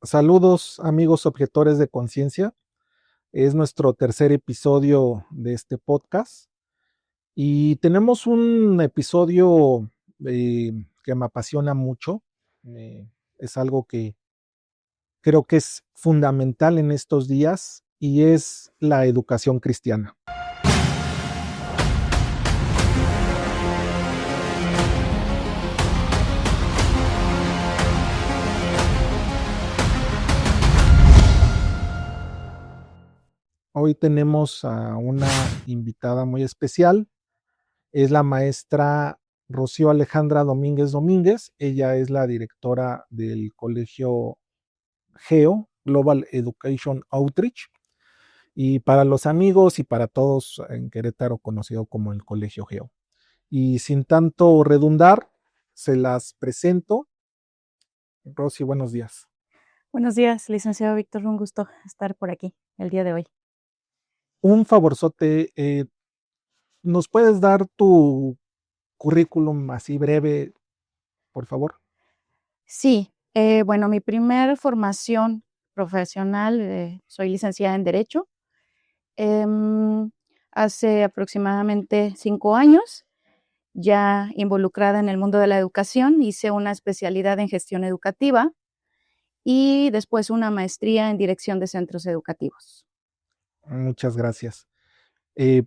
Saludos amigos objetores de conciencia. Es nuestro tercer episodio de este podcast y tenemos un episodio que me apasiona mucho. Es algo que creo que es fundamental en estos días y es la educación cristiana. Hoy tenemos a una invitada muy especial. Es la maestra Rocío Alejandra Domínguez Domínguez. Ella es la directora del colegio GEO, Global Education Outreach, y para los amigos y para todos en Querétaro conocido como el colegio GEO. Y sin tanto redundar, se las presento. Rosy, buenos días. Buenos días, licenciado Víctor, un gusto estar por aquí el día de hoy. Un favorzote, ¿nos puedes dar tu currículum así breve, por favor? Sí, bueno, mi primer formación profesional, soy licenciada en Derecho. Hace aproximadamente 5 años, ya involucrada en el mundo de la educación, hice una especialidad en gestión educativa y después una maestría en dirección de centros educativos. Muchas gracias. Eh,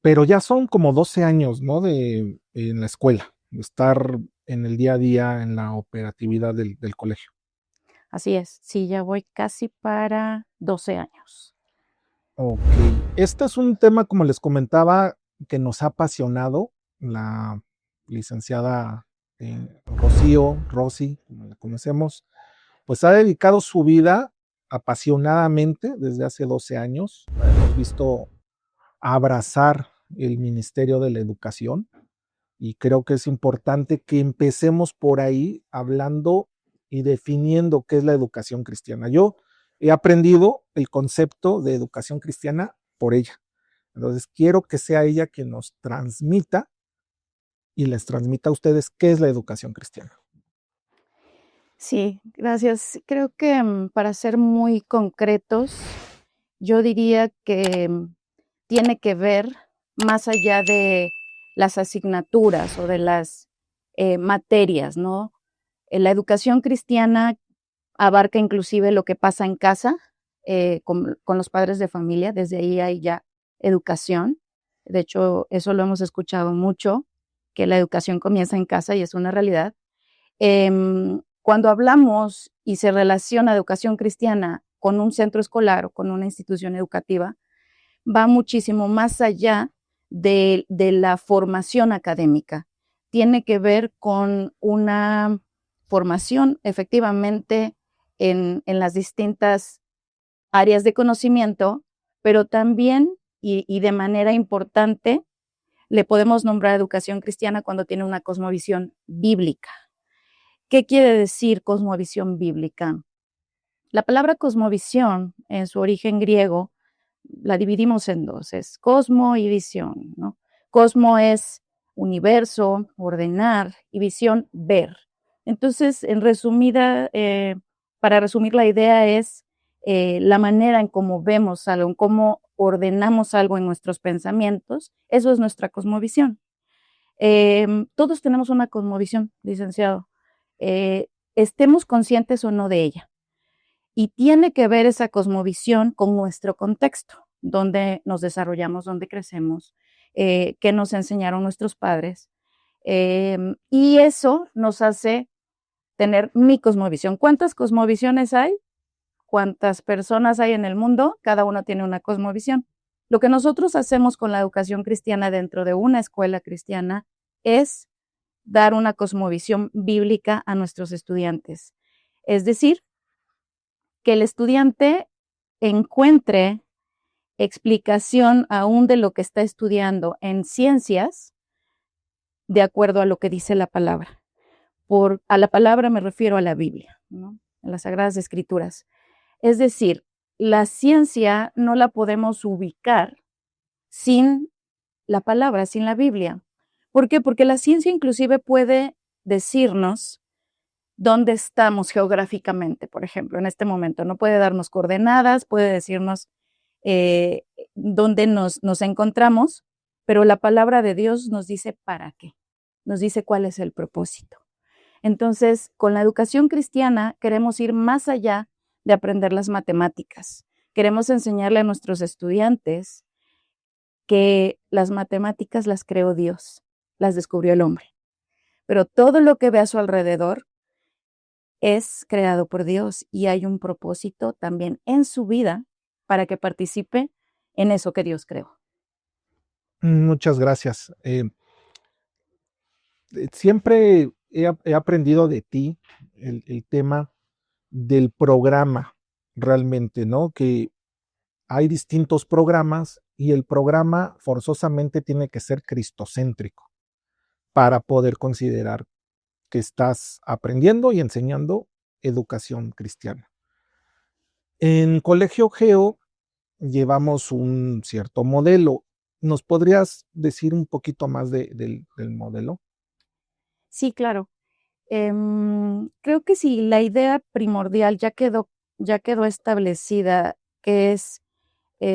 pero ya son como 12 años, ¿no? En la escuela, de estar en el día a día, en la operatividad del colegio. Así es, sí, ya voy casi para 12 años. Ok, este es un tema, como les comentaba, que nos ha apasionado la licenciada Rosy, como la conocemos, pues ha dedicado su vida apasionadamente desde hace 12 años. Hemos visto abrazar el Ministerio de la Educación y creo que es importante que empecemos por ahí hablando y definiendo qué es la educación cristiana. Yo he aprendido el concepto de educación cristiana por ella. Entonces quiero que sea ella quien nos transmita y les transmita a ustedes qué es la educación cristiana. Sí, gracias. Creo que, para ser muy concretos, yo diría que, tiene que ver más allá de las asignaturas o de las, materias, ¿no? La educación cristiana abarca inclusive lo que pasa en casa, con los padres de familia, desde ahí hay ya educación. De hecho, eso lo hemos escuchado mucho, que la educación comienza en casa y es una realidad. Cuando hablamos y se relaciona educación cristiana con un centro escolar o con una institución educativa, va muchísimo más allá de la formación académica. Tiene que ver con una formación efectivamente en las distintas áreas de conocimiento, pero también y de manera importante le podemos nombrar educación cristiana cuando tiene una cosmovisión bíblica. ¿Qué quiere decir cosmovisión bíblica? La palabra cosmovisión, en su origen griego, la dividimos en dos, es cosmo y visión, ¿no? Cosmo es universo, ordenar, y visión, ver. Entonces, para resumir la idea es la manera en cómo vemos algo, en cómo ordenamos algo en nuestros pensamientos, eso es nuestra cosmovisión. Todos tenemos una cosmovisión, licenciado, estemos conscientes o no de ella. Y tiene que ver esa cosmovisión con nuestro contexto, donde nos desarrollamos, donde crecemos, qué nos enseñaron nuestros padres. Y eso nos hace tener mi cosmovisión. ¿Cuántas cosmovisiones hay? ¿Cuántas personas hay en el mundo? Cada uno tiene una cosmovisión. Lo que nosotros hacemos con la educación cristiana dentro de una escuela cristiana es dar una cosmovisión bíblica a nuestros estudiantes. Es decir, que el estudiante encuentre explicación aún de lo que está estudiando en ciencias de acuerdo a lo que dice la palabra. A la palabra me refiero a la Biblia, ¿no? A las Sagradas Escrituras. Es decir, la ciencia no la podemos ubicar sin la palabra, sin la Biblia. ¿Por qué? Porque la ciencia inclusive puede decirnos dónde estamos geográficamente, por ejemplo, en este momento. No puede darnos coordenadas, puede decirnos dónde nos encontramos, pero la palabra de Dios nos dice para qué, nos dice cuál es el propósito. Entonces, con la educación cristiana queremos ir más allá de aprender las matemáticas. Queremos enseñarle a nuestros estudiantes que las matemáticas las creó Dios, las descubrió el hombre. Pero todo lo que ve a su alrededor es creado por Dios y hay un propósito también en su vida para que participe en eso que Dios creó. Muchas gracias. Siempre he aprendido de ti el tema del programa realmente, ¿no? Que hay distintos programas y el programa forzosamente tiene que ser cristocéntrico para poder considerar que estás aprendiendo y enseñando educación cristiana. En Colegio Geo llevamos un cierto modelo. ¿Nos podrías decir un poquito más del modelo? Sí, claro. Creo que sí, la idea primordial ya quedó establecida, que es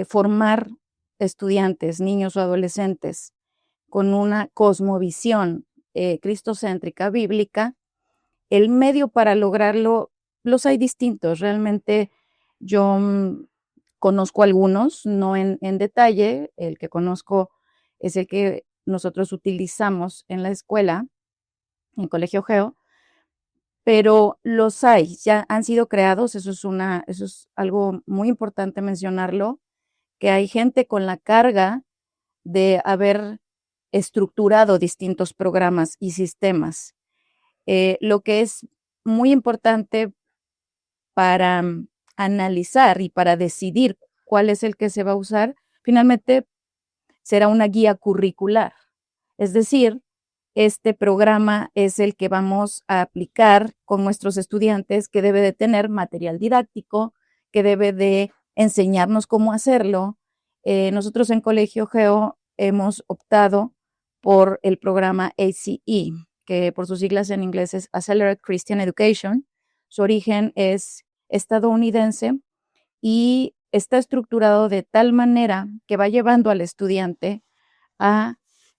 formar estudiantes, niños o adolescentes con una cosmovisión cristocéntrica, bíblica. El medio para lograrlo, los hay distintos. Realmente yo conozco algunos, no en detalle. El que conozco es el que nosotros utilizamos en la escuela, en Colegio Geo, pero los hay, ya han sido creados, eso es algo muy importante mencionarlo, que hay gente con la carga de haber estructurado distintos programas y sistemas. Lo que es muy importante para analizar y para decidir cuál es el que se va a usar, finalmente será una guía curricular. Es decir, este programa es el que vamos a aplicar con nuestros estudiantes, que debe de tener material didáctico, que debe de enseñarnos cómo hacerlo. Nosotros en Colegio Geo hemos optado por el programa ACE, que por sus siglas en inglés es Accelerated Christian Education. Su origen es estadounidense y está estructurado de tal manera que va llevando al estudiante a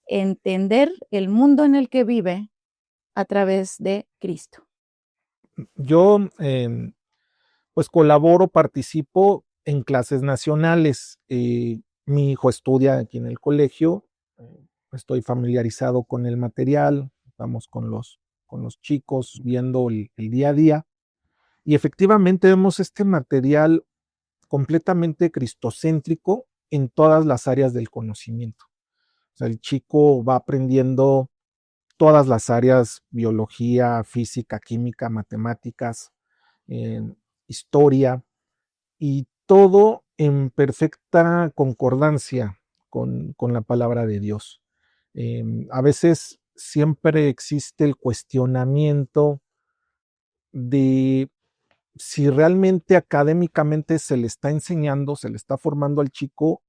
entender el mundo en el que vive a través de Cristo. Yo, pues colaboro, participo en clases nacionales. Mi hijo estudia aquí en el colegio, estoy familiarizado con el material, estamos con los chicos viendo el día a día y efectivamente vemos este material completamente cristocéntrico en todas las áreas del conocimiento. O sea, el chico va aprendiendo todas las áreas: biología, física, química, matemáticas, historia, y todo en perfecta concordancia con la palabra de Dios. A veces siempre existe el cuestionamiento de si realmente académicamente se le está enseñando, se le está formando al chico,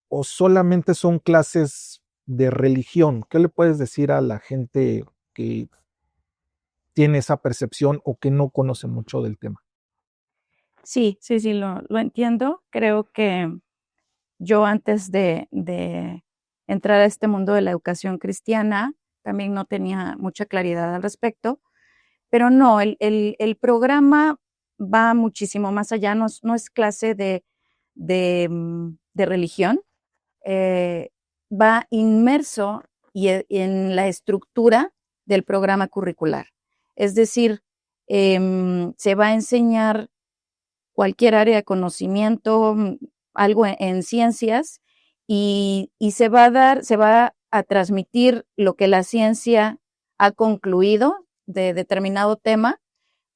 o solamente son clases de religión. ¿Qué le puedes decir a la gente que tiene esa percepción o que no conoce mucho del tema? Sí, lo entiendo. Creo que yo antes de entrar a este mundo de la educación cristiana, también no tenía mucha claridad al respecto, pero no, el programa va muchísimo más allá, no es clase de religión, va inmerso en la estructura del programa curricular. Es decir, se va a enseñar cualquier área de conocimiento, algo en ciencias, y se va a transmitir lo que la ciencia ha concluido de determinado tema,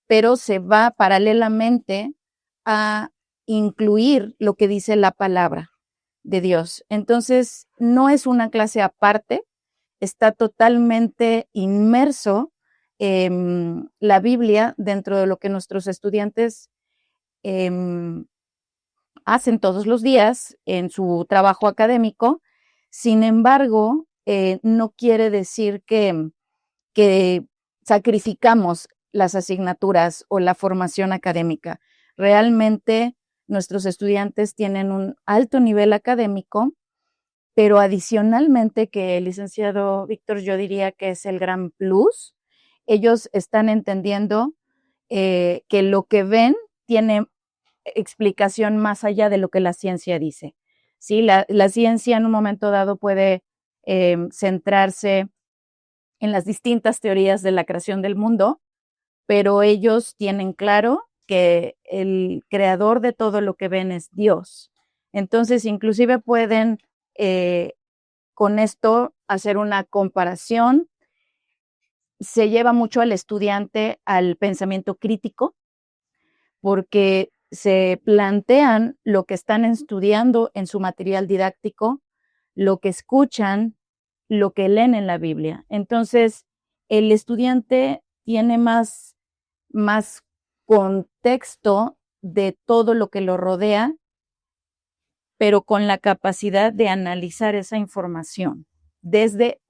pero se va paralelamente a incluir lo que dice la palabra de Dios. Entonces, no es una clase aparte, está totalmente inmerso la Biblia dentro de lo que nuestros estudiantes hacen todos los días en su trabajo académico. Sin embargo, no quiere decir que sacrificamos las asignaturas o la formación académica. Realmente nuestros estudiantes tienen un alto nivel académico, pero adicionalmente, que el licenciado Víctor, yo diría que es el gran plus, ellos están entendiendo que lo que ven tiene explicación más allá de lo que la ciencia dice. ¿Sí? La ciencia en un momento dado puede centrarse en las distintas teorías de la creación del mundo, pero ellos tienen claro que el creador de todo lo que ven es Dios. Entonces, inclusive pueden con esto hacer una comparación. Se lleva mucho al estudiante al pensamiento crítico, porque se plantean lo que están estudiando en su material didáctico, lo que escuchan, lo que leen en la Biblia. Entonces, el estudiante tiene más contexto de todo lo que lo rodea, pero con la capacidad de analizar esa información,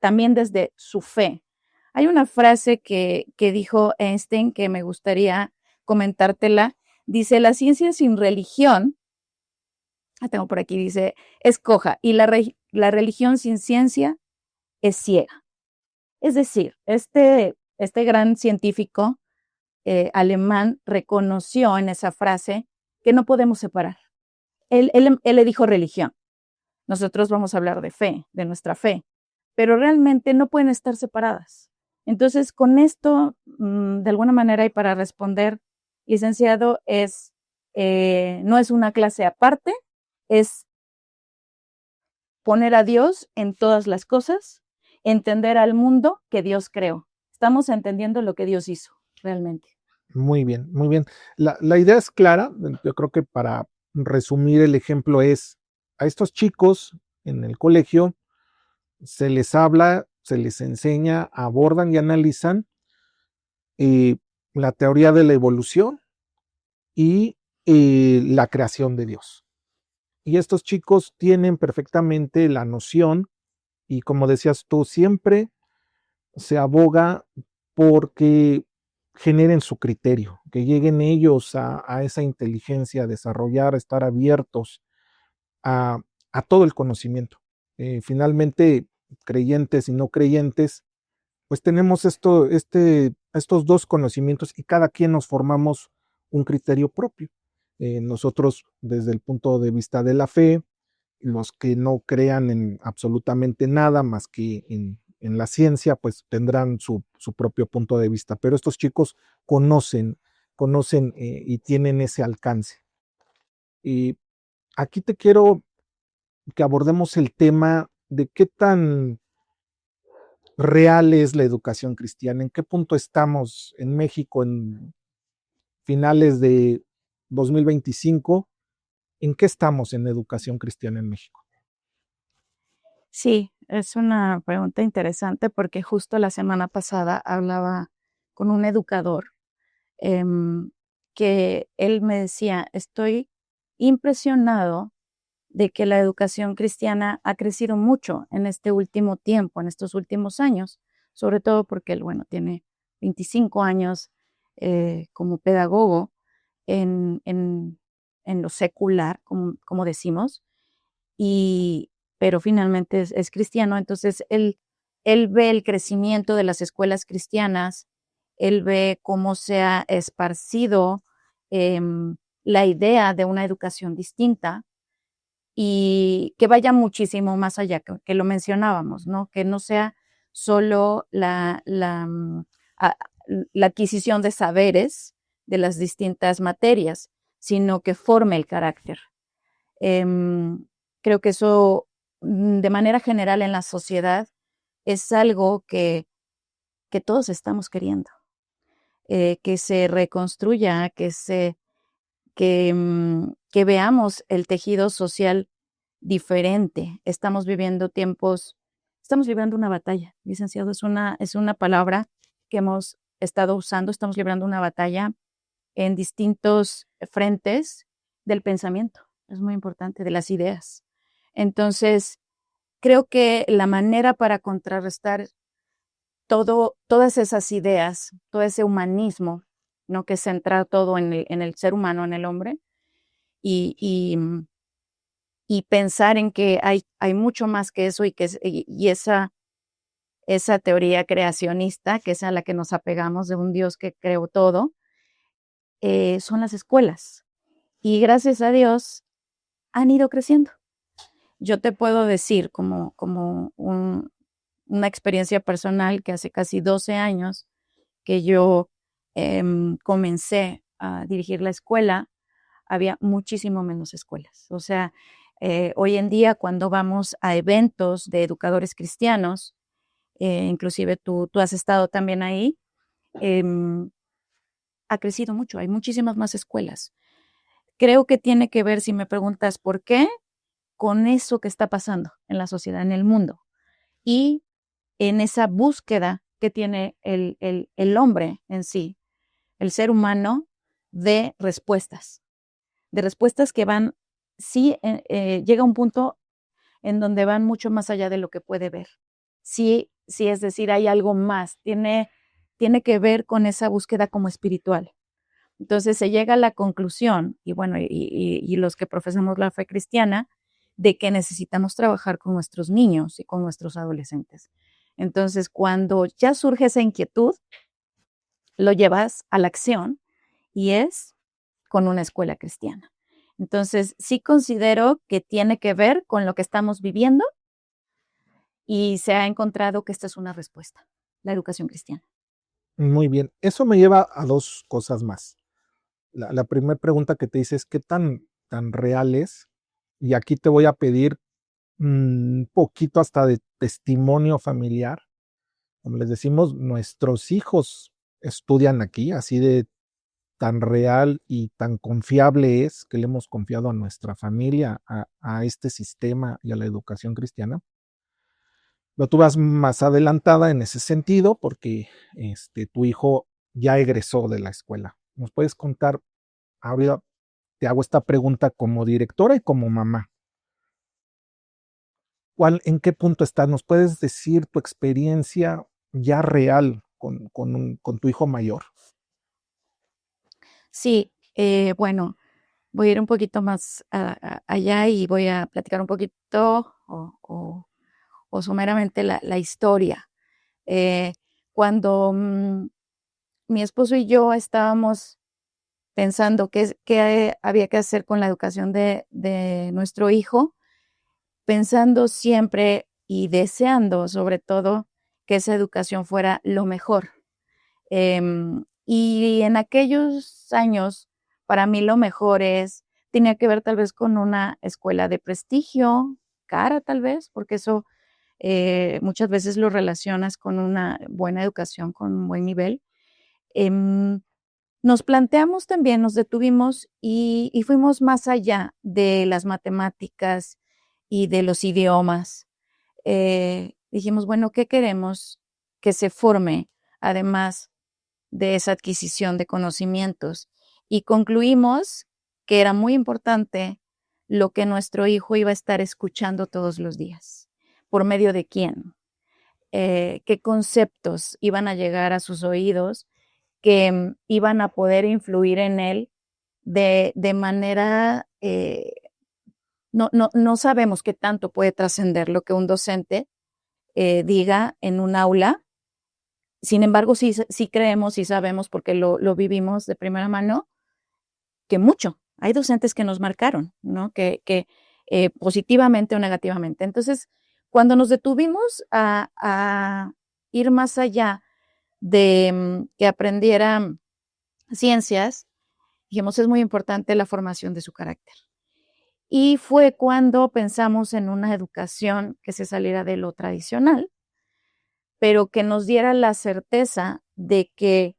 también desde su fe. Hay una frase que dijo Einstein que me gustaría comentártela. Dice, la ciencia sin religión, tengo por aquí, dice, es coja, y la religión sin ciencia es ciega. Es decir, este gran científico alemán reconoció en esa frase que no podemos separar. Él le dijo religión. Nosotros vamos a hablar de fe, de nuestra fe, pero realmente no pueden estar separadas. Entonces, con esto, de alguna manera, y para responder, licenciado, no es una clase aparte, es poner a Dios en todas las cosas, entender al mundo que Dios creó. Estamos entendiendo lo que Dios hizo, realmente. Muy bien, muy bien. La idea es clara. Yo creo que para resumir el ejemplo es, a estos chicos en el colegio se les habla, se les enseña, abordan y analizan la teoría de la evolución y la creación de Dios. Y estos chicos tienen perfectamente la noción, y como decías tú, siempre se aboga porque generen su criterio, que lleguen ellos a esa inteligencia, a desarrollar, a estar abiertos a, a todo el conocimiento. Finalmente, creyentes y no creyentes, pues tenemos estos dos conocimientos y cada quien nos formamos un criterio propio. Nosotros, desde el punto de vista de la fe, los que no crean en absolutamente nada más que en la ciencia, pues tendrán su propio punto de vista. Pero estos chicos conocen y tienen ese alcance. Y aquí te quiero que abordemos el tema de qué tan real es la educación cristiana, en qué punto estamos en México en finales de 2025, en qué estamos en educación cristiana en México. Sí, es una pregunta interesante porque justo la semana pasada hablaba con un educador que él me decía, estoy impresionado de que la educación cristiana ha crecido mucho en este último tiempo, en estos últimos años, sobre todo porque él, bueno, tiene 25 años como pedagogo en lo secular, como decimos, pero finalmente es cristiano. Entonces, él ve el crecimiento de las escuelas cristianas, él ve cómo se ha esparcido la idea de una educación distinta y que vaya muchísimo más allá, que lo mencionábamos, ¿no? Que no sea solo la adquisición de saberes de las distintas materias, sino que forme el carácter. Creo que eso, de manera general en la sociedad, es algo que todos estamos queriendo, que se reconstruya, que veamos el tejido social diferente. Estamos viviendo una batalla, licenciado, es una palabra que hemos estado usando, estamos librando una batalla en distintos frentes del pensamiento, es muy importante, de las ideas. Entonces, creo que la manera para contrarrestar todas esas ideas, todo ese humanismo, ¿no? Que centra todo en el ser humano, en el hombre, y pensar en que hay mucho más que eso y esa teoría creacionista, que es a la que nos apegamos de un Dios que creó todo, son las escuelas. Y gracias a Dios han ido creciendo. Yo te puedo decir como una experiencia personal que hace casi 12 años que yo comencé a dirigir la escuela, había muchísimo menos escuelas. O sea, hoy en día cuando vamos a eventos de educadores cristianos, inclusive tú has estado también ahí, ha crecido mucho, hay muchísimas más escuelas. Creo que tiene que ver, si me preguntas por qué, con eso que está pasando en la sociedad, en el mundo, y en esa búsqueda que tiene el hombre en sí, el ser humano, de respuestas que van, sí, llega un punto en donde van mucho más allá de lo que puede ver. Sí, es decir, hay algo más, tiene que ver con esa búsqueda como espiritual. Entonces se llega a la conclusión, y bueno, y los que profesamos la fe cristiana, de que necesitamos trabajar con nuestros niños y con nuestros adolescentes. Entonces, cuando ya surge esa inquietud, lo llevas a la acción y es con una escuela cristiana. Entonces, sí considero que tiene que ver con lo que estamos viviendo y se ha encontrado que esta es una respuesta, la educación cristiana. Muy bien, eso me lleva a 2 cosas más. La primera pregunta que te hice es, ¿qué tan real es? Y aquí te voy a pedir un poquito hasta de testimonio familiar. Como les decimos, nuestros hijos estudian aquí, así de tan real y tan confiable es que le hemos confiado a nuestra familia, a este sistema y a la educación cristiana. Pero tú vas más adelantada en ese sentido porque tu hijo ya egresó de la escuela. ¿Nos puedes contar? Ahora te hago esta pregunta como directora y como mamá. ¿En qué punto estás? ¿Nos puedes decir tu experiencia ya real con tu hijo mayor? Sí, bueno, voy a ir un poquito más allá y voy a platicar un poquito o someramente la historia. Cuando mi esposo y yo estábamos pensando qué había que hacer con la educación de nuestro hijo, pensando siempre y deseando sobre todo que esa educación fuera lo mejor. Y en aquellos años, para mí lo mejor tenía que ver tal vez con una escuela de prestigio, cara tal vez, porque eso muchas veces lo relacionas con una buena educación, con un buen nivel. Nos planteamos también, nos detuvimos y fuimos más allá de las matemáticas y de los idiomas. Dijimos, bueno, ¿qué queremos que se forme además de esa adquisición de conocimientos? Y concluimos que era muy importante lo que nuestro hijo iba a estar escuchando todos los días. ¿Por medio de quién? ¿Qué conceptos iban a llegar a sus oídos que iban a poder influir en él de manera, no sabemos qué tanto puede trascender lo que un docente diga en un aula. Sin embargo, sí creemos y sabemos, porque lo vivimos de primera mano, que mucho. Hay docentes que nos marcaron, ¿no? Que positivamente o negativamente. Entonces, cuando nos detuvimos a ir más allá de que aprendiera ciencias, dijimos, es muy importante la formación de su carácter. Y fue cuando pensamos en una educación que se saliera de lo tradicional, pero que nos diera la certeza de que,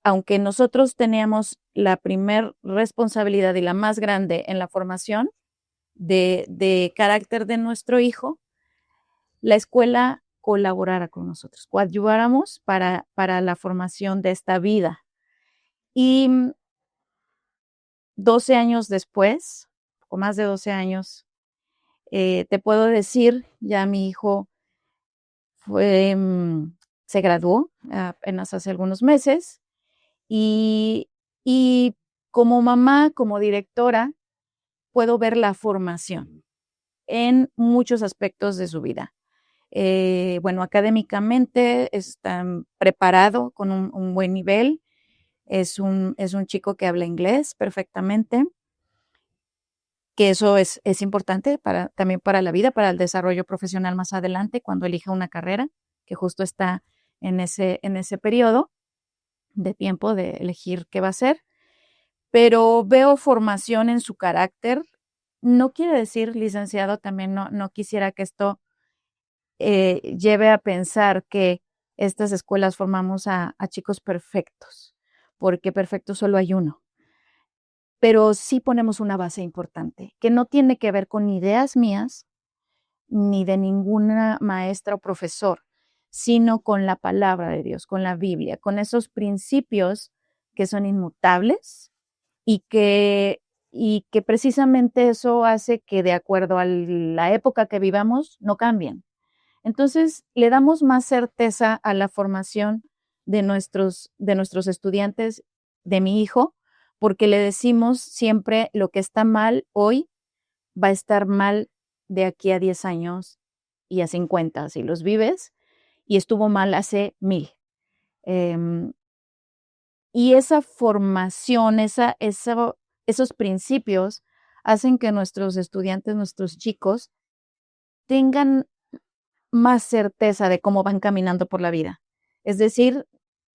aunque nosotros teníamos la primer responsabilidad y la más grande en la formación de carácter de nuestro hijo, la escuela colaborara con nosotros, coadyuváramos para la formación de esta vida. Y 12 años después, o más de 12 años, te puedo decir, ya mi hijo fue se graduó apenas hace algunos meses y, y como mamá, como directora, puedo ver la formación en muchos aspectos de su vida. Bueno, académicamente está preparado con un buen nivel, es un chico que habla inglés perfectamente, que eso es importante también para la vida, para el desarrollo profesional más adelante, cuando elija una carrera, que justo está en ese periodo de tiempo de elegir qué va a hacer. Pero veo formación en su carácter. No quiere decir, licenciado, también no quisiera que esto lleve a pensar que estas escuelas formamos a chicos perfectos, porque perfecto solo hay uno. Pero sí ponemos una base importante, que no tiene que ver con ideas mías, ni de ninguna maestra o profesor, sino con la palabra de Dios, con la Biblia, con esos principios que son inmutables y que precisamente eso hace que de acuerdo a la época que vivamos no cambien. Entonces, le damos más certeza a la formación de nuestros estudiantes, de mi hijo, porque le decimos siempre lo que está mal hoy va a estar mal de aquí a 10 años y a 50, si los vives, y estuvo mal hace 1000. Y esa formación, esos principios hacen que nuestros estudiantes, nuestros chicos, tengan más certeza de cómo van caminando por la vida. Es decir,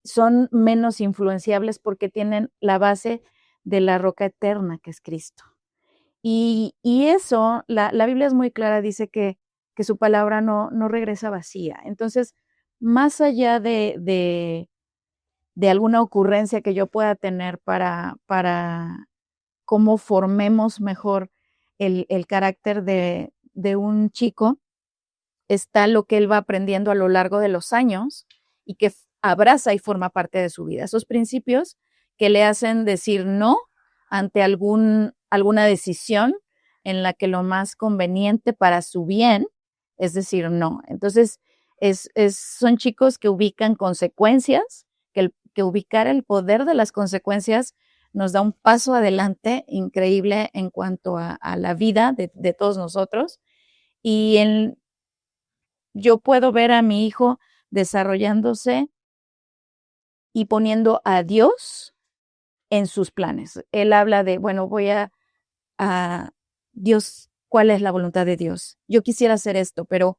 son menos influenciables porque tienen la base de la roca eterna que es Cristo. Y eso, la Biblia es muy clara, dice que su palabra no regresa vacía. Entonces, más allá de alguna ocurrencia que yo pueda tener para cómo formemos mejor el carácter de un chico, está lo que él va aprendiendo a lo largo de los años y que abraza y forma parte de su vida. Esos principios que le hacen decir no ante alguna decisión en la que lo más conveniente para su bien es decir no. Entonces, son chicos que ubican consecuencias, que ubicar el poder de las consecuencias nos da un paso adelante increíble en cuanto a la vida de todos nosotros. Y yo puedo ver a mi hijo desarrollándose y poniendo a Dios en sus planes. Él habla de, bueno, voy a Dios, ¿cuál es la voluntad de Dios? Yo quisiera hacer esto, pero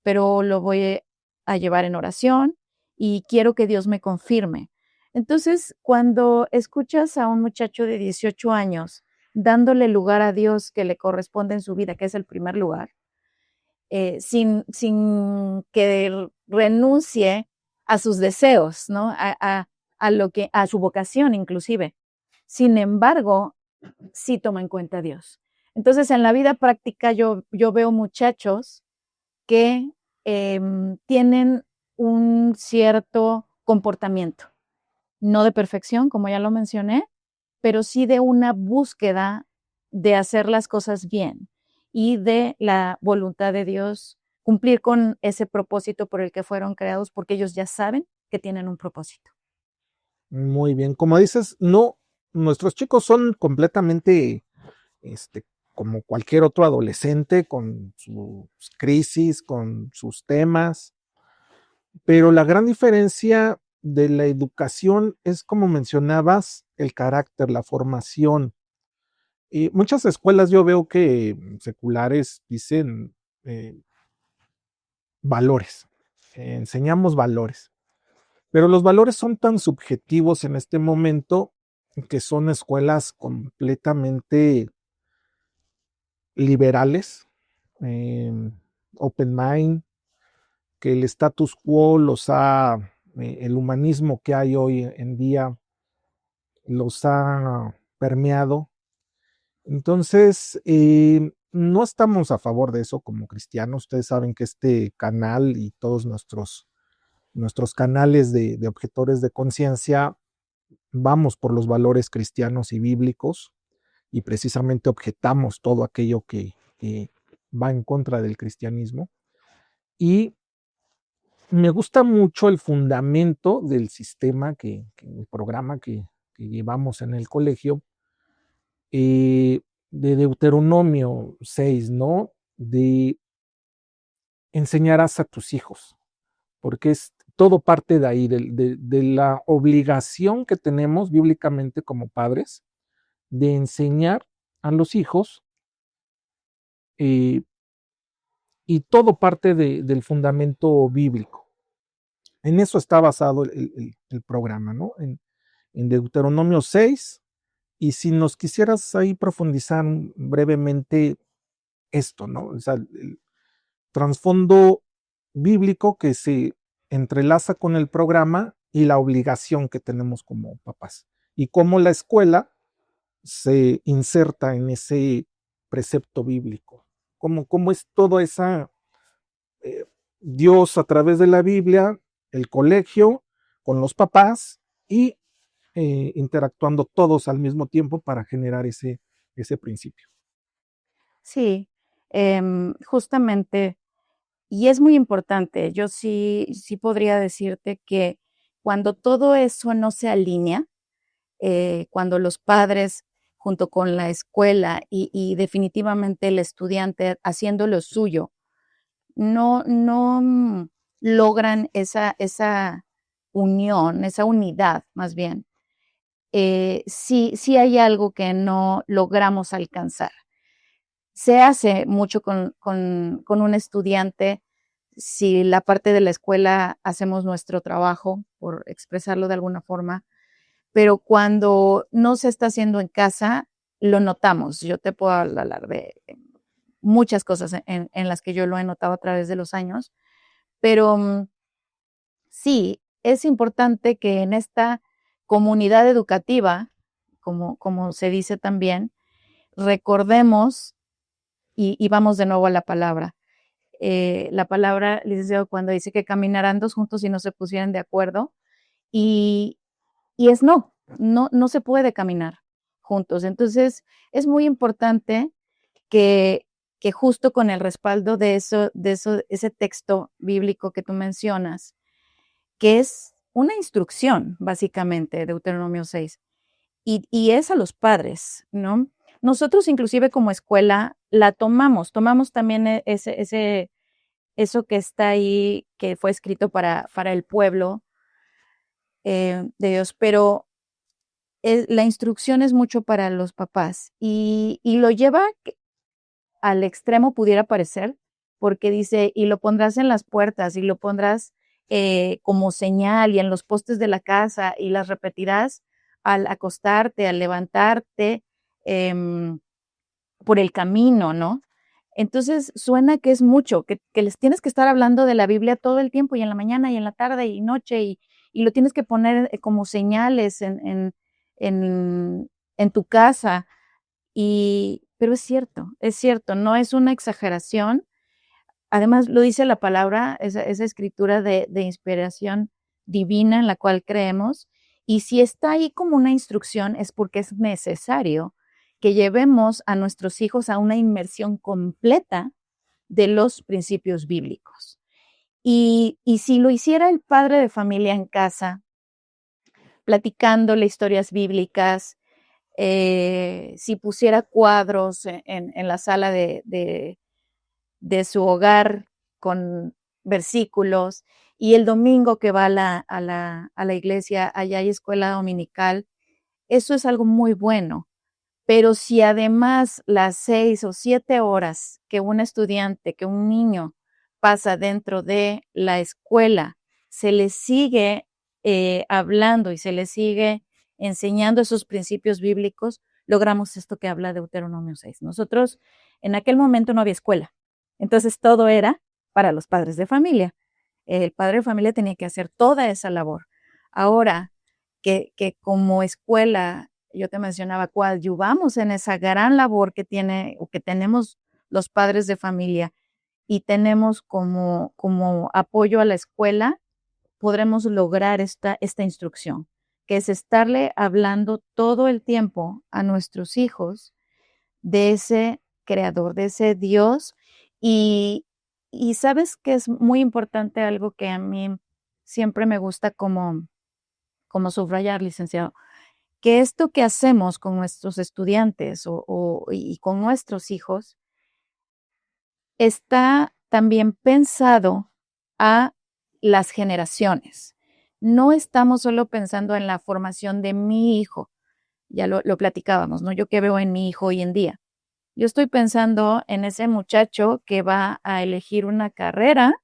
lo voy a llevar en oración y quiero que Dios me confirme. Entonces, cuando escuchas a un muchacho de 18 años dándole lugar a Dios que le corresponde en su vida, que es el primer lugar, sin que renuncie a sus deseos, ¿no? A su vocación inclusive. Sin embargo, sí toma en cuenta a Dios. Entonces, en la vida práctica yo veo muchachos que tienen un cierto comportamiento, no de perfección, como ya lo mencioné, pero sí de una búsqueda de hacer las cosas bien y de la voluntad de Dios, cumplir con ese propósito por el que fueron creados, porque ellos ya saben que tienen un propósito. Muy bien. Como dices, no, nuestros chicos son completamente como cualquier otro adolescente, con sus crisis, con sus temas, pero la gran diferencia de la educación es, como mencionabas, el carácter, la formación. Y muchas escuelas yo veo que seculares dicen valores, enseñamos valores, pero los valores son tan subjetivos en este momento que son escuelas completamente liberales, eh, open mind, que el status quo el humanismo que hay hoy en día los ha permeado. Entonces, no estamos a favor de eso como cristianos. Ustedes saben que este canal y todos nuestros canales de objetores de conciencia vamos por los valores cristianos y bíblicos y precisamente objetamos todo aquello que va en contra del cristianismo. Y me gusta mucho el fundamento del sistema el programa que llevamos en el colegio, de Deuteronomio 6, ¿no? De enseñarás a tus hijos, porque es todo parte de ahí, de la obligación que tenemos bíblicamente como padres de enseñar a los hijos, eh, y todo parte del fundamento bíblico. En eso está basado el programa, ¿no? En Deuteronomio 6. Y si nos quisieras ahí profundizar brevemente esto, ¿no? O sea, el trasfondo bíblico que se entrelaza con el programa y la obligación que tenemos como papás. Y cómo la escuela se inserta en ese precepto bíblico. Cómo es todo esa eh, Dios a través de la Biblia, el colegio, con los papás y interactuando todos al mismo tiempo para generar ese principio. Sí, justamente, y es muy importante. Yo sí podría decirte que cuando todo eso no se alinea, cuando los padres junto con la escuela y definitivamente el estudiante haciendo lo suyo, no logran esa unión, esa unidad más bien, sí hay algo que no logramos alcanzar. Se hace mucho con un estudiante si la parte de la escuela hacemos nuestro trabajo, por expresarlo de alguna forma, pero cuando no se está haciendo en casa, lo notamos. Yo te puedo hablar de muchas cosas en las que yo lo he notado a través de los años, pero sí, es importante que en esta comunidad educativa, como se dice también, recordemos, y vamos de nuevo a la palabra, licenciado, cuando dice que caminarán dos juntos y no se pusieran de acuerdo, y es no se puede caminar juntos. Entonces, es muy importante que justo con el respaldo de ese texto bíblico que tú mencionas, que es una instrucción, básicamente, Deuteronomio 6, y es a los padres, ¿no? Nosotros, inclusive como escuela, la tomamos también eso que está ahí, que fue escrito para el pueblo de Dios, pero la instrucción es mucho para los papás y lo lleva al extremo, pudiera parecer, porque dice, y lo pondrás en las puertas y lo pondrás como señal y en los postes de la casa y las repetirás al acostarte, al levantarte, por el camino, ¿no? Entonces suena que es mucho, que les tienes que estar hablando de la Biblia todo el tiempo y en la mañana y en la tarde y noche y lo tienes que poner como señales en tu casa. Pero es cierto, no es una exageración. Además, lo dice la palabra, esa escritura de inspiración divina en la cual creemos, y si está ahí como una instrucción es porque es necesario que llevemos a nuestros hijos a una inmersión completa de los principios bíblicos. Y si lo hiciera el padre de familia en casa, platicándole historias bíblicas, si pusiera cuadros en la sala de su hogar con versículos, y el domingo que va a la iglesia, allá hay escuela dominical, eso es algo muy bueno. Pero si además las 6 o 7 horas que un estudiante, que un niño pasa dentro de la escuela, se le sigue hablando y se le sigue enseñando esos principios bíblicos, logramos esto que habla Deuteronomio 6. Nosotros en aquel momento no había escuela, entonces todo era para los padres de familia. El padre de familia tenía que hacer toda esa labor. Ahora que como escuela, yo te mencionaba, coadyuvamos en esa gran labor que tiene o que tenemos los padres de familia y tenemos como apoyo a la escuela, podremos lograr esta instrucción, que es estarle hablando todo el tiempo a nuestros hijos de ese creador, de ese Dios, y Y sabes que es muy importante algo que a mí siempre me gusta como subrayar, licenciado, que esto que hacemos con nuestros estudiantes y con nuestros hijos está también pensado a las generaciones. No estamos solo pensando en la formación de mi hijo, ya lo platicábamos, ¿no? Yo qué veo en mi hijo hoy en día. Yo estoy pensando en ese muchacho que va a elegir una carrera,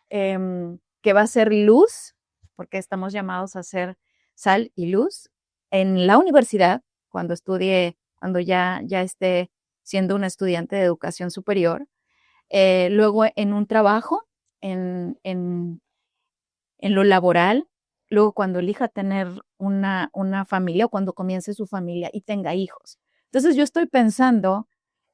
que va a ser luz, porque estamos llamados a ser sal y luz en la universidad, cuando estudie, cuando ya esté siendo un estudiante de educación superior, luego en un trabajo, en, en, en lo laboral, luego cuando elija tener una familia o cuando comience su familia y tenga hijos. Entonces yo estoy pensando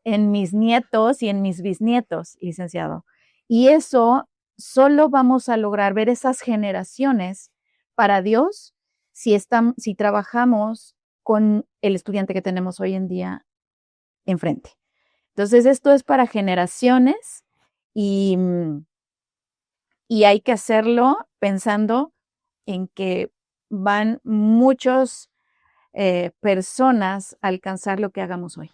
en mis nietos y en mis bisnietos, licenciado. Y eso solo vamos a lograr ver esas generaciones para Dios si trabajamos con el estudiante que tenemos hoy en día enfrente. Entonces, esto es para generaciones y, y hay que hacerlo pensando en que van muchas personas a alcanzar lo que hagamos hoy.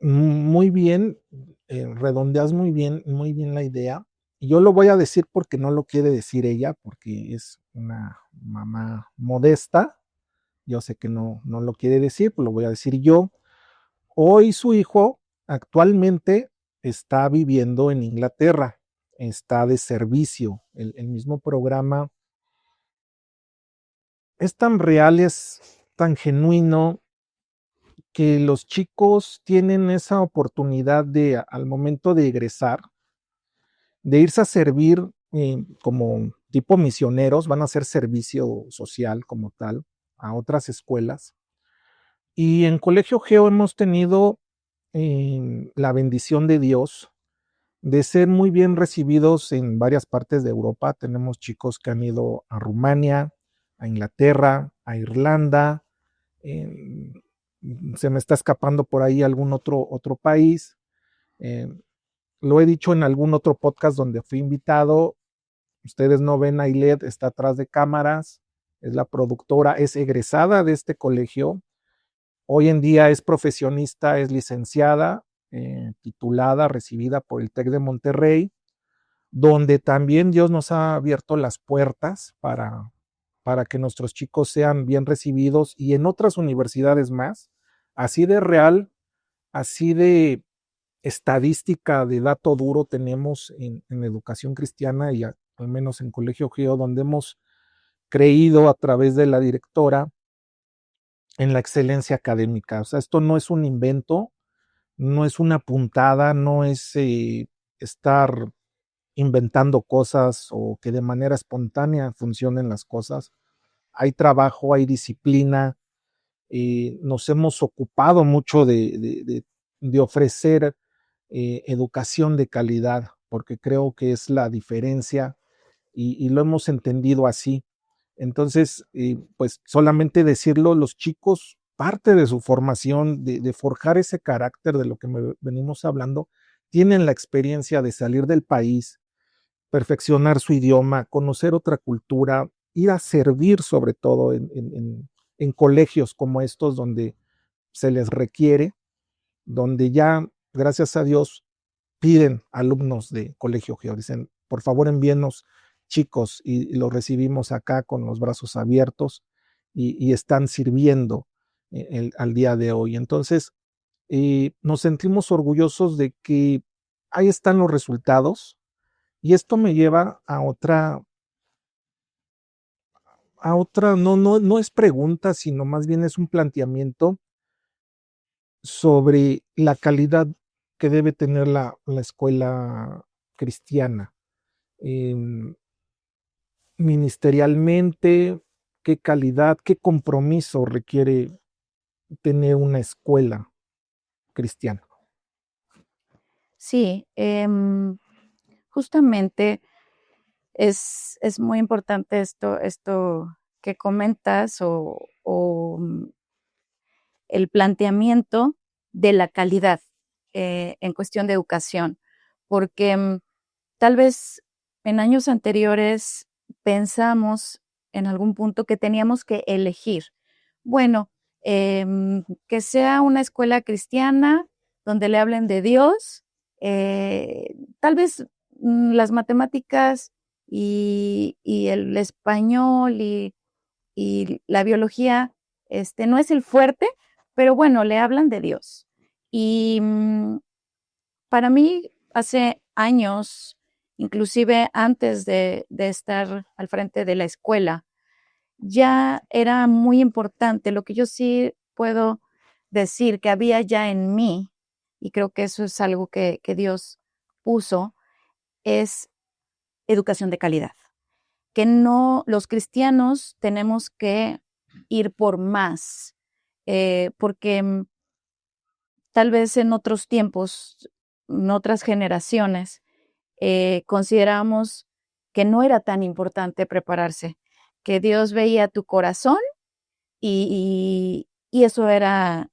Muy bien, redondeas muy bien la idea. Y yo lo voy a decir porque no lo quiere decir ella, porque es una mamá modesta. Yo sé que no lo quiere decir, pues lo voy a decir yo. Hoy su hijo actualmente está viviendo en Inglaterra, está de servicio. El mismo programa es tan real, es tan genuino que los chicos tienen esa oportunidad de, al momento de egresar, de irse a servir como tipo misioneros, van a hacer servicio social como tal a otras escuelas. Y en Colegio Geo hemos tenido la bendición de Dios de ser muy bien recibidos en varias partes de Europa. Tenemos chicos que han ido a Rumania, a Inglaterra, a Irlanda. eh, Se me está escapando por ahí algún otro país. Eh, lo he dicho en algún otro podcast donde fui invitado. Ustedes no ven a Ailed, está atrás de cámaras, es la productora, es egresada de este colegio. Hoy en día es profesionista, es licenciada, titulada, recibida por el TEC de Monterrey, donde también Dios nos ha abierto las puertas para que nuestros chicos sean bien recibidos y en otras universidades más. Así de real, así de estadística de dato duro tenemos en educación cristiana y al menos en Colegio Geo, donde hemos creído a través de la directora en la excelencia académica. O sea, esto no es un invento, no es una puntada, no es estar inventando cosas o que de manera espontánea funcionen las cosas. Hay trabajo, hay disciplina, nos hemos ocupado mucho de ofrecer educación de calidad, porque creo que es la diferencia y lo hemos entendido así. Entonces, pues solamente decirlo, los chicos, parte de su formación, de forjar ese carácter de lo que venimos hablando, tienen la experiencia de salir del país, perfeccionar su idioma, conocer otra cultura, ir a servir sobre todo en colegios como estos donde se les requiere, donde ya, gracias a Dios, piden alumnos de Colegio Geo, dicen, por favor envíenos chicos y los recibimos acá con los brazos abiertos y están sirviendo al día de hoy. Entonces, nos sentimos orgullosos de que ahí están los resultados y esto me lleva no es pregunta, sino más bien es un planteamiento sobre la calidad que debe tener la escuela cristiana. Em, Ministerialmente, qué calidad, qué compromiso requiere tener una escuela cristiana. Sí, justamente es muy importante esto que comentas o el planteamiento de la calidad en cuestión de educación, porque tal vez en años anteriores pensamos en algún punto que teníamos que elegir. Bueno, que sea una escuela cristiana donde le hablen de Dios, tal vez las matemáticas y el español y la biología no es el fuerte, pero bueno, le hablan de Dios. Y para mí, hace años, inclusive antes de estar al frente de la escuela, ya era muy importante. Lo que yo sí puedo decir que había ya en mí, y creo que eso es algo que Dios puso, es educación de calidad. Que no, los cristianos tenemos que ir por más, porque tal vez en otros tiempos, en otras generaciones, consideramos que no era tan importante prepararse, que Dios veía tu corazón y eso era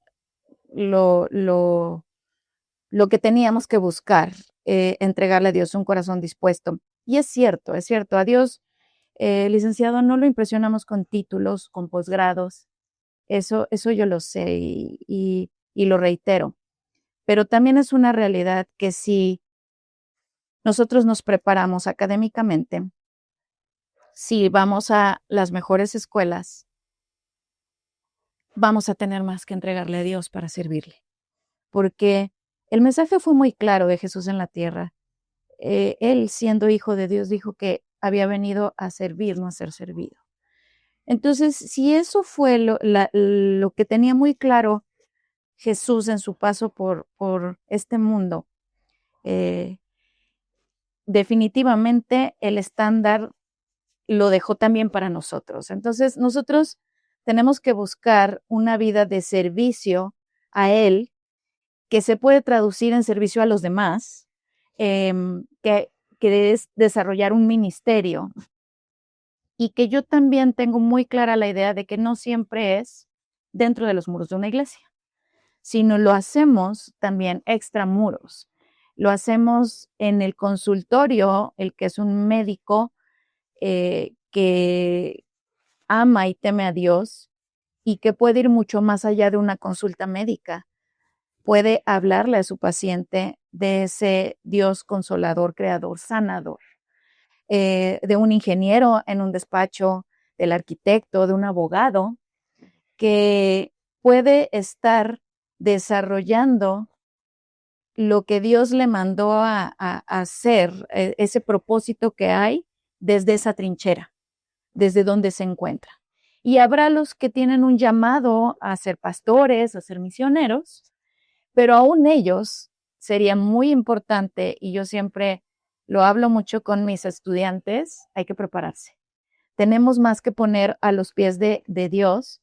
lo que teníamos que buscar, entregarle a Dios un corazón dispuesto. Y es cierto, a Dios, licenciado, no lo impresionamos con títulos, con posgrados, eso yo lo sé y lo reitero, pero también es una realidad que si nosotros nos preparamos académicamente, si vamos a las mejores escuelas, vamos a tener más que entregarle a Dios para servirle, porque el mensaje fue muy claro de Jesús en la tierra. Él, siendo hijo de Dios, dijo que había venido a servir, no a ser servido. Entonces, si eso fue lo que tenía muy claro Jesús en su paso por este mundo, definitivamente el estándar lo dejó también para nosotros. Entonces, nosotros tenemos que buscar una vida de servicio a Él, que se puede traducir en servicio a los demás, que es desarrollar un ministerio, y que yo también tengo muy clara la idea de que no siempre es dentro de los muros de una iglesia, sino lo hacemos también extramuros. Lo hacemos en el consultorio, el que es un médico que ama y teme a Dios y que puede ir mucho más allá de una consulta médica. Puede hablarle a su paciente de ese Dios consolador, creador, sanador, de un ingeniero en un despacho, del arquitecto, de un abogado, que puede estar desarrollando lo que Dios le mandó a hacer, ese propósito que hay desde esa trinchera, desde donde se encuentra. Y habrá los que tienen un llamado a ser pastores, a ser misioneros, pero aún ellos sería muy importante, y yo siempre lo hablo mucho con mis estudiantes, hay que prepararse. Tenemos más que poner a los pies de Dios.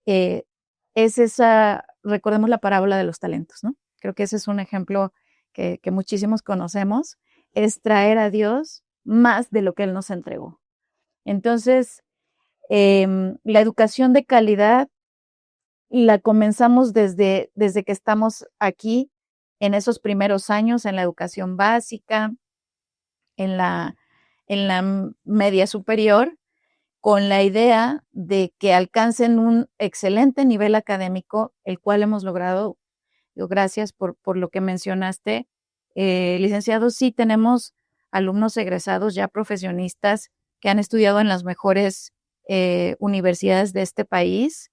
Es esa, recordemos la parábola de los talentos, ¿no? Creo que ese es un ejemplo que muchísimos conocemos, es traer a Dios más de lo que Él nos entregó. Entonces, la educación de calidad la comenzamos desde que estamos aquí, en esos primeros años, en la educación básica, en la media superior, con la idea de que alcancen un excelente nivel académico, el cual hemos logrado. Yo, gracias por lo que mencionaste. Licenciado, sí tenemos alumnos egresados ya profesionistas que han estudiado en las mejores universidades de este país,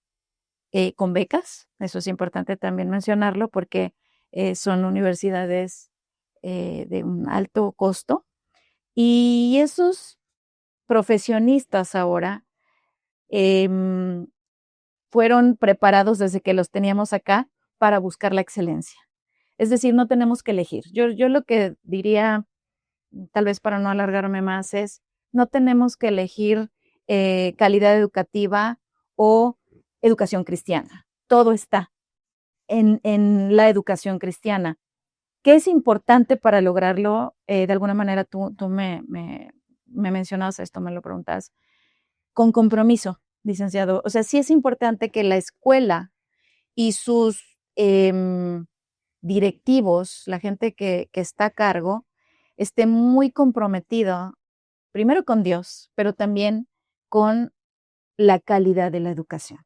con becas. Eso es importante también mencionarlo porque son universidades de un alto costo. Y esos profesionistas ahora fueron preparados desde que los teníamos acá para buscar la excelencia. Es decir, no tenemos que elegir. Yo lo que diría, tal vez para no alargarme más, es no tenemos que elegir calidad educativa o educación cristiana. Todo está en la educación cristiana. ¿Qué es importante para lograrlo? De alguna manera tú me mencionabas esto, me lo preguntas, con compromiso, licenciado. O sea, sí es importante que la escuela y sus directivos, la gente que está a cargo, esté muy comprometido, primero con Dios, pero también con la calidad de la educación.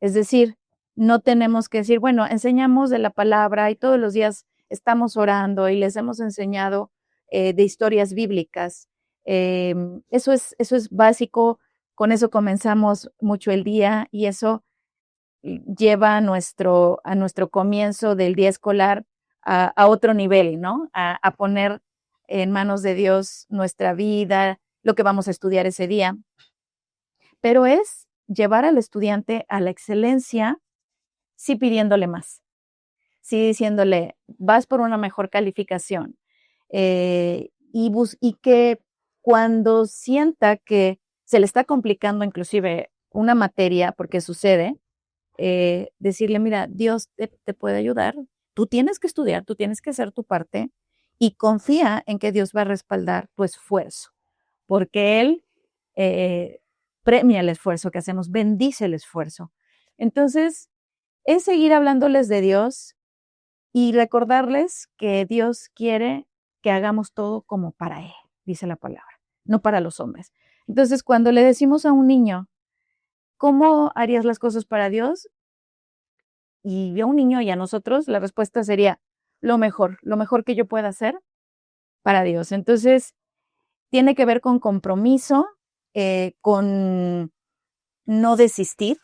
Es decir, no tenemos que decir, bueno, enseñamos de la palabra y todos los días estamos orando y les hemos enseñado de historias bíblicas. Eso es básico, con eso comenzamos mucho el día y eso lleva a nuestro comienzo del día escolar a otro nivel, ¿no? A poner en manos de Dios nuestra vida, lo que vamos a estudiar ese día. Pero es llevar al estudiante a la excelencia, sí pidiéndole más, sí diciéndole, vas por una mejor calificación, y que cuando sienta que se le está complicando inclusive una materia, porque sucede, decirle, mira, Dios te puede ayudar, tú tienes que estudiar, tú tienes que hacer tu parte y confía en que Dios va a respaldar tu esfuerzo, porque Él premia el esfuerzo que hacemos, bendice el esfuerzo. Entonces, es seguir hablándoles de Dios y recordarles que Dios quiere que hagamos todo como para Él, dice la palabra, no para los hombres. Entonces, cuando le decimos a un niño, ¿cómo harías las cosas para Dios? Y a un niño y a nosotros, la respuesta sería lo mejor que yo pueda hacer para Dios. Entonces, tiene que ver con compromiso, con no desistir,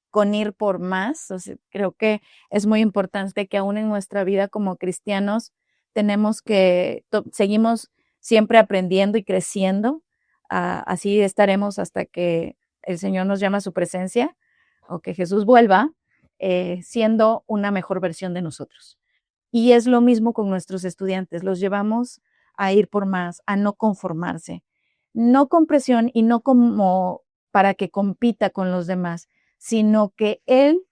con ir por más. O sea, creo que es muy importante que aún en nuestra vida como cristianos tenemos que, seguimos siempre aprendiendo y creciendo. Así estaremos hasta que el Señor nos llame a su presencia o que Jesús vuelva, siendo una mejor versión de nosotros. Y es lo mismo con nuestros estudiantes, los llevamos a ir por más, a no conformarse, no con presión y no como para que compita con los demás, sino que él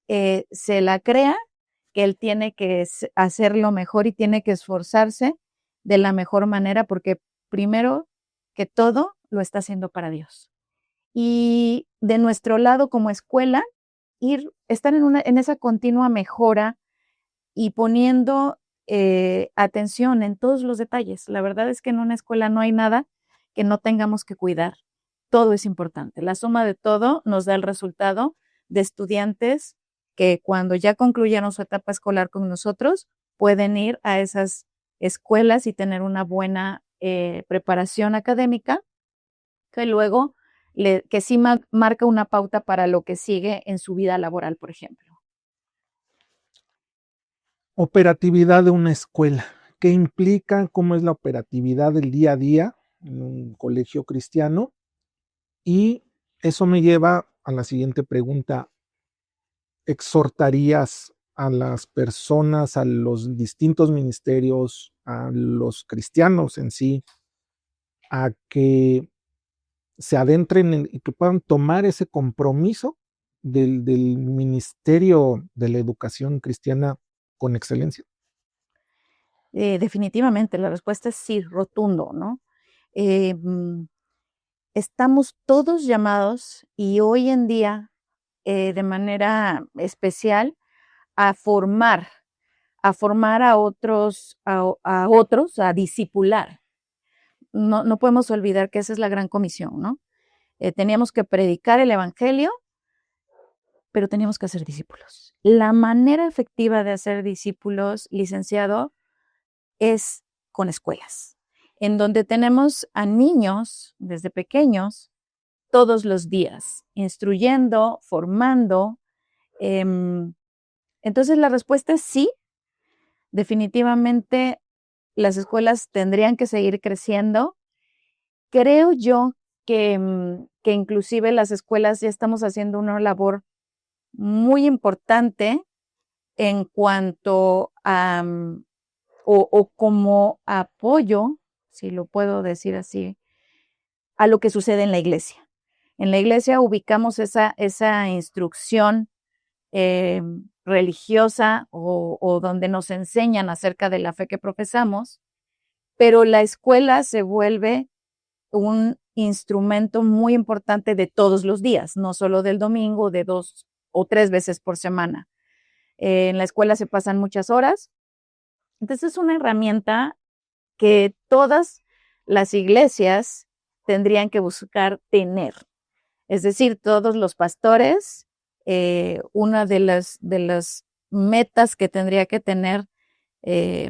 se la crea, que él tiene que hacerlo mejor y tiene que esforzarse de la mejor manera, porque primero que todo lo está haciendo para Dios. Y de nuestro lado como escuela, estar en esa continua mejora y poniendo atención en todos los detalles. La verdad es que en una escuela no hay nada que no tengamos que cuidar. Todo es importante. La suma de todo nos da el resultado de estudiantes que cuando ya concluyeron su etapa escolar con nosotros, pueden ir a esas escuelas y tener una buena preparación académica que luego que sí marca una pauta para lo que sigue en su vida laboral, por ejemplo. Operatividad de una escuela. ¿Qué implica? ¿Cómo es la operatividad del día a día en un colegio cristiano? Y eso me lleva a la siguiente pregunta. ¿Exhortarías a las personas, a los distintos ministerios, a los cristianos en sí, a que se adentren y que puedan tomar ese compromiso del ministerio de la educación cristiana con excelencia? Definitivamente, la respuesta es sí, rotundo, ¿no? Estamos todos llamados y hoy en día, de manera especial, a formar a otros, a discipular. No podemos olvidar que esa es la gran comisión, ¿no? Teníamos que predicar el evangelio, pero teníamos que hacer discípulos. La manera efectiva de hacer discípulos, licenciado, es con escuelas, en donde tenemos a niños desde pequeños todos los días, instruyendo, formando. Entonces la respuesta es sí, definitivamente las escuelas tendrían que seguir creciendo. Creo yo que inclusive las escuelas ya estamos haciendo una labor muy importante en cuanto a, o como apoyo, si lo puedo decir así, a lo que sucede en la iglesia. En la iglesia ubicamos esa instrucción religiosa o donde nos enseñan acerca de la fe que profesamos, pero la escuela se vuelve un instrumento muy importante de todos los días, no solo del domingo, de 2 o 3 veces por semana. En la escuela se pasan muchas horas, entonces es una herramienta que todas las iglesias tendrían que buscar tener. Es decir, todos los pastores, una de las metas que tendría que tener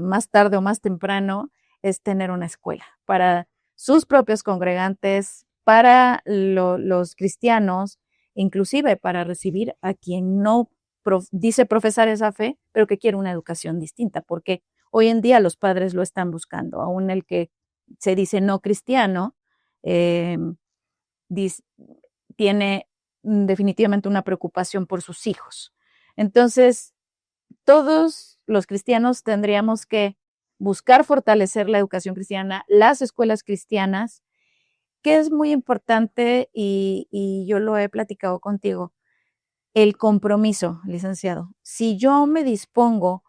más tarde o más temprano es tener una escuela para sus propios congregantes, para los cristianos, inclusive para recibir a quien no dice profesar esa fe, pero que quiere una educación distinta, porque hoy en día los padres lo están buscando, aún el que se dice no cristiano, tiene definitivamente una preocupación por sus hijos. Entonces, todos los cristianos tendríamos que buscar fortalecer la educación cristiana, las escuelas cristianas, que es muy importante y yo lo he platicado contigo, el compromiso, licenciado. Si yo me dispongo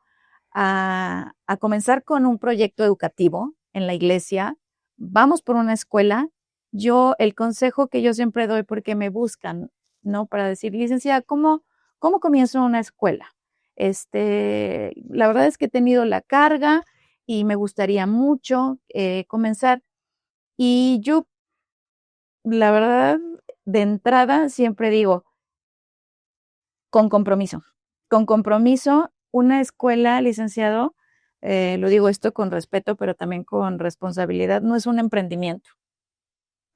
a comenzar con un proyecto educativo en la iglesia, vamos por una escuela, el consejo que yo siempre doy porque me buscan, ¿no? Para decir, licenciada, ¿cómo comienzo una escuela? La verdad es que he tenido la carga y me gustaría mucho comenzar. Y yo, la verdad, de entrada siempre digo, con compromiso. Con compromiso, una escuela, licenciado, lo digo esto con respeto, pero también con responsabilidad, no es un emprendimiento,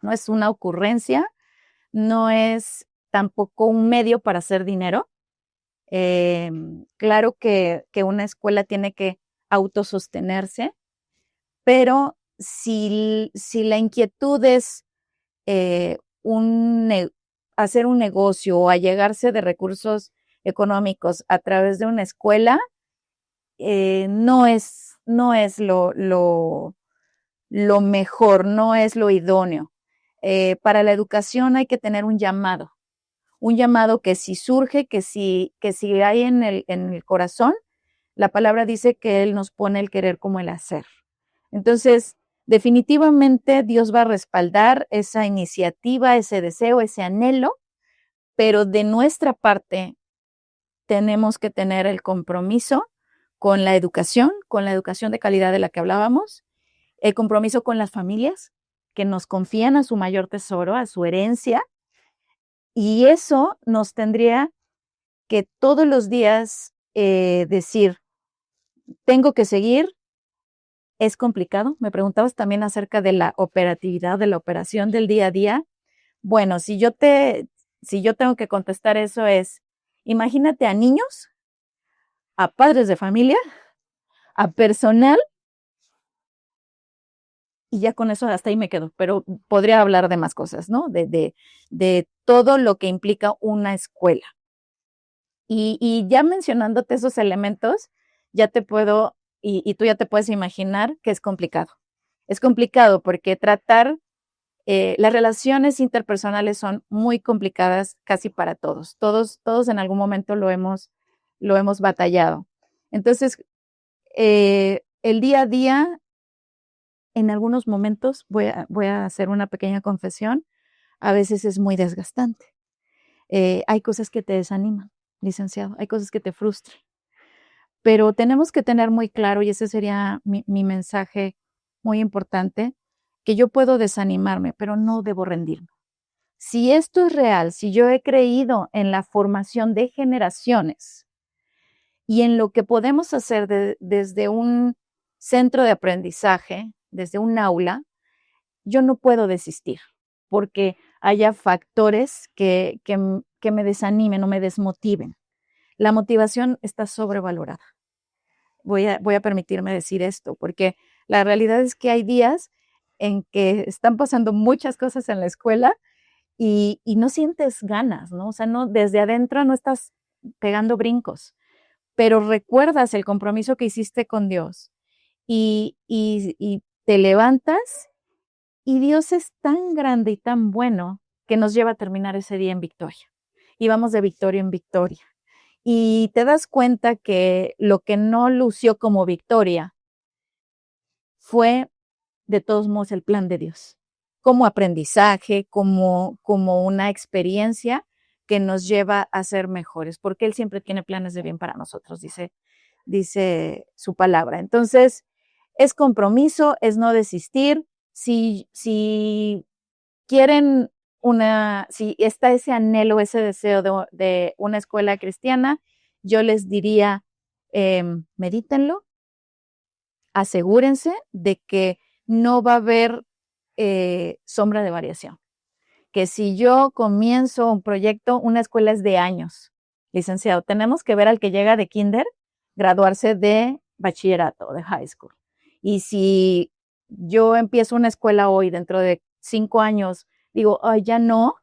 no es una ocurrencia, no es tampoco un medio para hacer dinero. Claro que una escuela tiene que autosostenerse, pero si la inquietud es hacer un negocio o allegarse de recursos económicos a través de una escuela, no es lo mejor, no es lo idóneo. Para la educación hay que tener un llamado que si surge, que si hay en el corazón, la palabra dice que Él nos pone el querer como el hacer. Entonces, definitivamente Dios va a respaldar esa iniciativa, ese deseo, ese anhelo, pero de nuestra parte tenemos que tener el compromiso con la educación de calidad de la que hablábamos, el compromiso con las familias que nos confían a su mayor tesoro, a su herencia, y eso nos tendría que todos los días decir, tengo que seguir. Es complicado. Me preguntabas también acerca de la operatividad, de la operación del día a día. Bueno, si yo tengo que contestar eso es, imagínate a niños, a padres de familia, a personal, y ya con eso hasta ahí me quedo, pero podría hablar de más cosas, ¿no? De todo lo que implica una escuela. Y ya mencionándote esos elementos, ya te puedo, y tú ya te puedes imaginar que es complicado. Es complicado porque las relaciones interpersonales son muy complicadas casi para todos. Todos en algún momento lo hemos batallado. Entonces, el día a día, en algunos momentos, voy a hacer una pequeña confesión, a veces es muy desgastante. Hay cosas que te desaniman, licenciado, hay cosas que te frustran, pero tenemos que tener muy claro, y ese sería mi mensaje muy importante, que yo puedo desanimarme, pero no debo rendirme. Si esto es real, si yo he creído en la formación de generaciones y en lo que podemos hacer desde un centro de aprendizaje, desde un aula, yo no puedo desistir, porque haya factores que me desanimen o me desmotiven. La motivación está sobrevalorada. Voy a permitirme decir esto, porque la realidad es que hay días en que están pasando muchas cosas en la escuela y no sientes ganas, ¿no? O sea, no, desde adentro no estás pegando brincos, pero recuerdas el compromiso que hiciste con Dios y te levantas y Dios es tan grande y tan bueno que nos lleva a terminar ese día en victoria. Y vamos de victoria en victoria. Y te das cuenta que lo que no lució como victoria fue de todos modos el plan de Dios, como aprendizaje, como una experiencia que nos lleva a ser mejores, porque Él siempre tiene planes de bien para nosotros, dice su palabra. Entonces, es compromiso, es no desistir. Si quieren si está ese anhelo, ese deseo de una escuela cristiana, yo les diría, medítenlo, asegúrense de que no va a haber sombra de variación. Que si yo comienzo un proyecto, una escuela es de años, licenciado. Tenemos que ver al que llega de kinder graduarse de bachillerato, de high school. Y si yo empiezo una escuela hoy, dentro de 5 años, digo, ya no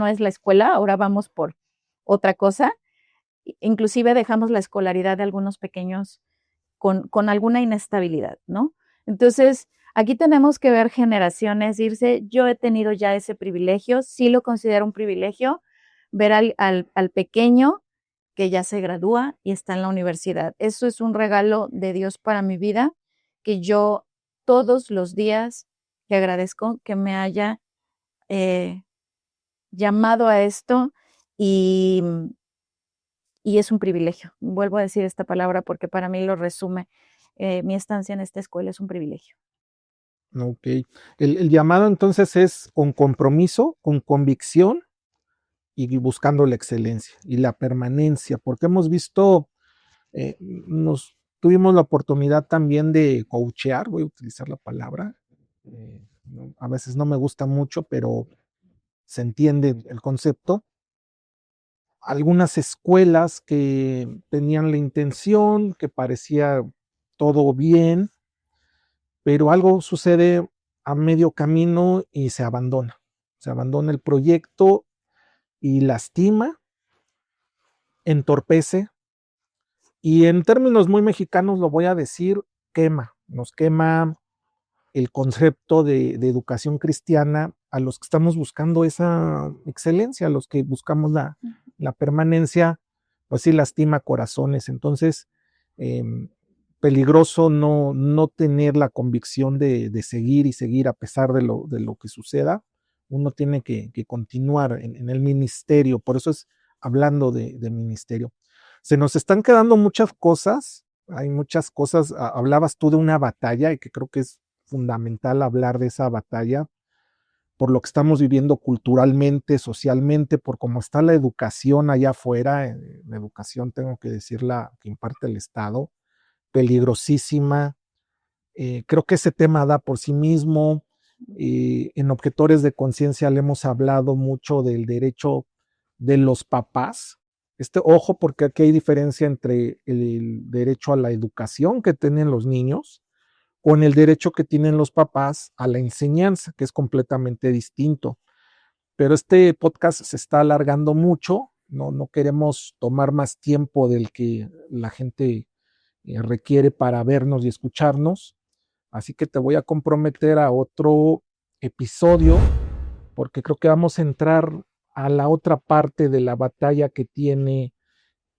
es la escuela, ahora vamos por otra cosa. Inclusive dejamos la escolaridad de algunos pequeños con alguna inestabilidad, ¿no? Entonces, aquí tenemos que ver generaciones irse. Yo he tenido ya ese privilegio, sí lo considero un privilegio, ver al pequeño que ya se gradúa y está en la universidad. Eso es un regalo de Dios para mi vida, que yo todos los días le agradezco que me haya llamado a esto y es un privilegio. Vuelvo a decir esta palabra porque para mí lo resume. Mi estancia en esta escuela es un privilegio. Ok. El llamado entonces es con compromiso, con convicción y buscando la excelencia y la permanencia, porque hemos visto, tuvimos la oportunidad también de coachear, voy a utilizar la palabra, a veces no me gusta mucho, pero se entiende el concepto. Algunas escuelas que tenían la intención, que parecía todo bien, pero algo sucede a medio camino y se abandona. Se abandona el proyecto y lastima, entorpece y en términos muy mexicanos lo voy a decir, nos quema el concepto de educación cristiana a los que estamos buscando esa excelencia, a los que buscamos la permanencia, pues sí lastima corazones. Entonces, eh, peligroso no tener la convicción de seguir y seguir a pesar de lo que suceda. Uno tiene que continuar en el ministerio, por eso es hablando de ministerio. Se nos están quedando muchas cosas, hay muchas cosas, hablabas tú de una batalla y que creo que es fundamental hablar de esa batalla por lo que estamos viviendo culturalmente, socialmente, por cómo está la educación allá afuera, la educación tengo que decir la que imparte el Estado, peligrosísima. Creo que ese tema da por sí mismo. En Objetores de Conciencia le hemos hablado mucho del derecho de los papás. Ojo, porque aquí hay diferencia entre el derecho a la educación que tienen los niños con el derecho que tienen los papás a la enseñanza, que es completamente distinto. Pero este podcast se está alargando mucho, no queremos tomar más tiempo del que la gente requiere para vernos y escucharnos. Así que te voy a comprometer a otro episodio, porque creo que vamos a entrar a la otra parte de la batalla que tiene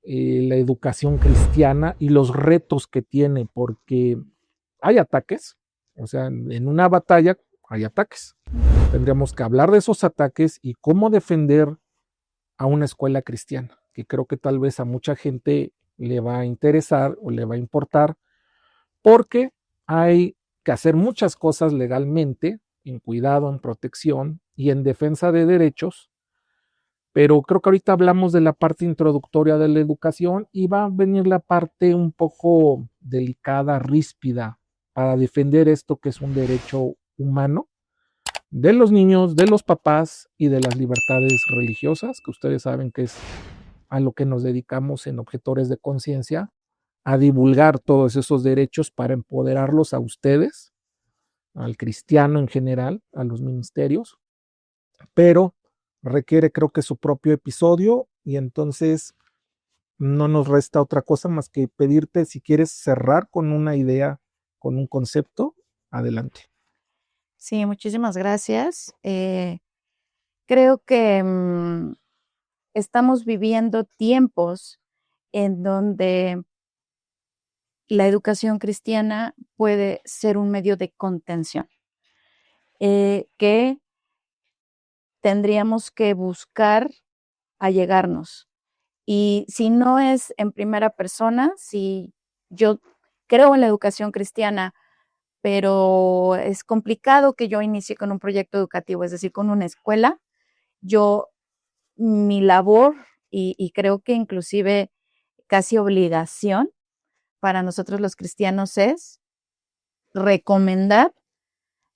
la educación cristiana y los retos que tiene, porque hay ataques, o sea, en una batalla hay ataques. Tendríamos que hablar de esos ataques y cómo defender a una escuela cristiana, que creo que tal vez a mucha gente le va a interesar o le va a importar, porque hay que hacer muchas cosas legalmente, en cuidado, en protección y en defensa de derechos, pero creo que ahorita hablamos de la parte introductoria de la educación y va a venir la parte un poco delicada, ríspida, para defender esto que es un derecho humano de los niños, de los papás y de las libertades religiosas, que ustedes saben que es a lo que nos dedicamos en Objetores de Conciencia, a divulgar todos esos derechos para empoderarlos a ustedes, al cristiano en general, a los ministerios, pero requiere creo que su propio episodio y entonces no nos resta otra cosa más que pedirte si quieres cerrar con una idea, con un concepto, adelante. Sí, muchísimas gracias. Creo que estamos viviendo tiempos en donde la educación cristiana puede ser un medio de contención, que tendríamos que buscar allegarnos. Y si no es en primera persona, si yo creo en la educación cristiana pero es complicado que yo inicie con un proyecto educativo, es decir, con una escuela. Mi labor, y creo que inclusive casi obligación para nosotros los cristianos, es recomendar.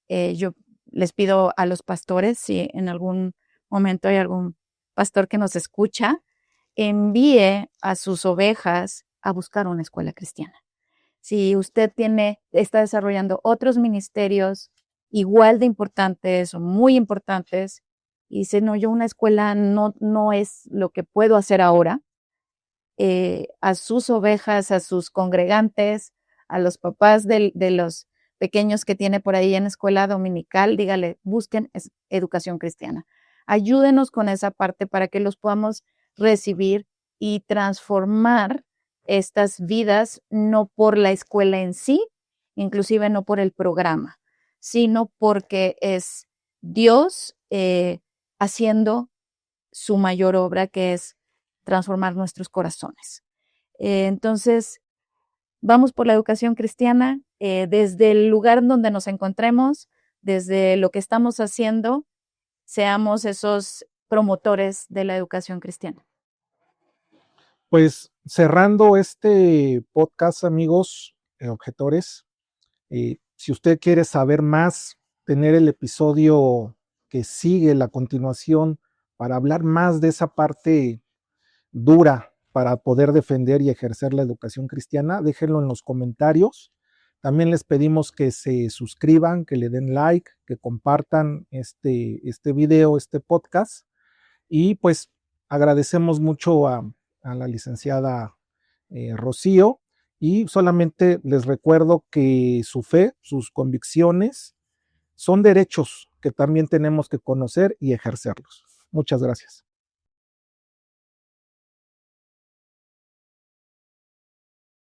Yo les pido a los pastores, si en algún momento hay algún pastor que nos escucha, envíe a sus ovejas a buscar una escuela cristiana. Si usted está desarrollando otros ministerios igual de importantes o muy importantes y dice, no, yo una escuela no es lo que puedo hacer ahora, a sus ovejas, a sus congregantes, a los papás de los pequeños que tiene por ahí en escuela dominical, dígale, busquen educación cristiana. Ayúdenos con esa parte para que los podamos recibir y transformar estas vidas, no por la escuela en sí, inclusive no por el programa, sino porque es Dios haciendo su mayor obra, que es transformar nuestros corazones. Entonces, vamos por la educación cristiana, desde el lugar donde nos encontremos, desde lo que estamos haciendo, seamos esos promotores de la educación cristiana. Pues cerrando este podcast, amigos, objetores, si usted quiere saber más, tener el episodio que sigue la continuación para hablar más de esa parte dura para poder defender y ejercer la educación cristiana, déjenlo en los comentarios. También les pedimos que se suscriban, que le den like, que compartan este video, este podcast. Y pues agradecemos mucho a la licenciada Rocío, y solamente les recuerdo que su fe, sus convicciones son derechos que también tenemos que conocer y ejercerlos. Muchas gracias.